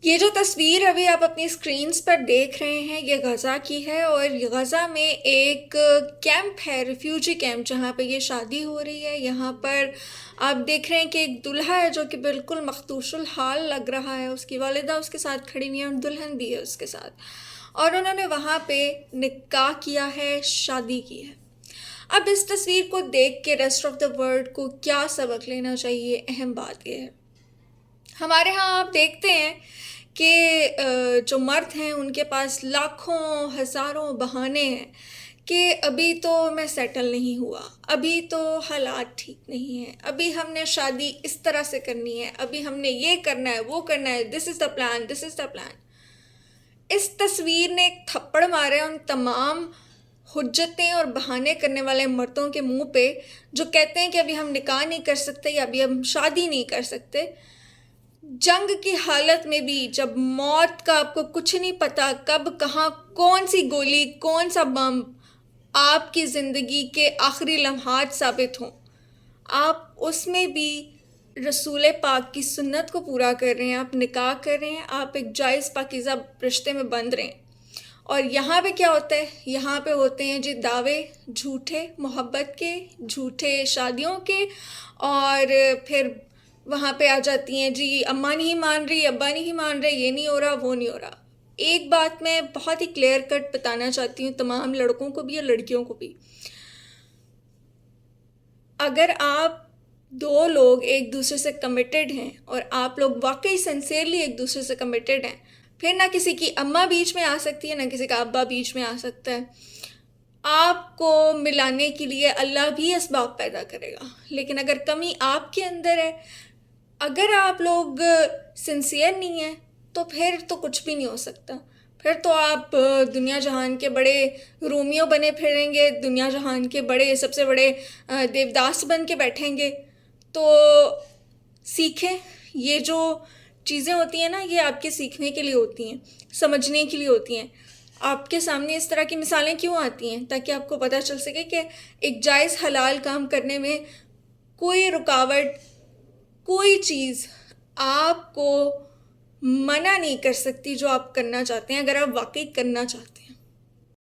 یہ جو تصویر ابھی آپ اپنی اسکرینز پر دیکھ رہے ہیں یہ غزہ کی ہے، اور غزہ میں ایک کیمپ ہے، ریفیوجی کیمپ، جہاں پہ یہ شادی ہو رہی ہے۔ یہاں پر آپ دیکھ رہے ہیں کہ ایک دلہا ہے جو کہ بالکل مخدوش الحال لگ رہا ہے، اس کی والدہ اس کے ساتھ کھڑی ہوئی ہے اور دلہن بھی ہے اس کے ساتھ، اور انہوں نے وہاں پہ نکاح کیا ہے، شادی کی ہے۔ اب اس تصویر کو دیکھ کے ریسٹ آف دا ورلڈ کو کیا سبق لینا چاہیے، اہم بات یہ ہے۔ ہمارے ہاں آپ دیکھتے ہیں کہ جو مرد ہیں ان کے پاس لاکھوں ہزاروں بہانے ہیں کہ ابھی تو میں سیٹل نہیں ہوا، ابھی تو حالات ٹھیک نہیں ہیں، ابھی ہم نے شادی اس طرح سے کرنی ہے، ابھی ہم نے یہ کرنا ہے، وہ کرنا ہے، دس از the plan, this is the plan. اس تصویر نے ایک تھپڑ مارے ان تمام حجتیں اور بہانے کرنے والے مردوں کے منہ پہ جو کہتے ہیں کہ ابھی ہم نکاح نہیں کر سکتے یا ابھی ہم شادی نہیں کر سکتے۔ جنگ کی حالت میں بھی جب موت کا آپ کو کچھ نہیں پتا، کب کہاں کون سی گولی کون سا بم آپ کی زندگی کے آخری لمحات ثابت ہوں، آپ اس میں بھی رسول پاک کی سنت کو پورا کر رہے ہیں، آپ نکاح کر رہے ہیں، آپ ایک جائز پاکیزہ رشتے میں بندھ رہے ہیں۔ اور یہاں پہ کیا ہوتا ہے؟ یہاں پہ ہوتے ہیں جی دعوے جھوٹے محبت کے، جھوٹے شادیوں کے، اور پھر وہاں پہ آ جاتی ہیں جی اماں نہیں مان رہی، ابا نہیں مان رہے، یہ نہیں ہو رہا، وہ نہیں ہو رہا۔ ایک بات میں بہت ہی کلیئر کٹ بتانا چاہتی ہوں تمام لڑکوں کو بھی اور لڑکیوں کو بھی، اگر آپ دو لوگ ایک دوسرے سے کمیٹڈ ہیں اور آپ لوگ واقعی سنسیئرلی ایک دوسرے سے کمیٹڈ ہیں، پھر نہ کسی کی اماں بیچ میں آ سکتی ہے، نہ کسی کا ابا بیچ میں آ سکتا ہے۔ آپ کو ملانے کے لیے اللہ بھی اسباب پیدا کرے گا، لیکن اگر کمی آپ کے اندر ہے، اگر آپ لوگ سنسیئر نہیں ہیں، تو پھر تو کچھ بھی نہیں ہو سکتا۔ پھر تو آپ دنیا جہان کے بڑے رومیو بنے پھریں گے، دنیا جہان کے بڑے سب سے بڑے دیوداس بن کے بیٹھیں گے۔ تو سیکھیں، یہ جو چیزیں ہوتی ہیں نا، یہ آپ کے سیکھنے کے لیے ہوتی ہیں، سمجھنے کے لیے ہوتی ہیں۔ آپ کے سامنے اس طرح کی مثالیں کیوں آتی ہیں؟ تاکہ آپ کو پتہ چل سکے کہ ایک جائز حلال کام کرنے میں کوئی رکاوٹ، کوئی چیز آپ کو منع نہیں کر سکتی جو آپ کرنا چاہتے ہیں، اگر آپ واقعی کرنا چاہتے ہیں۔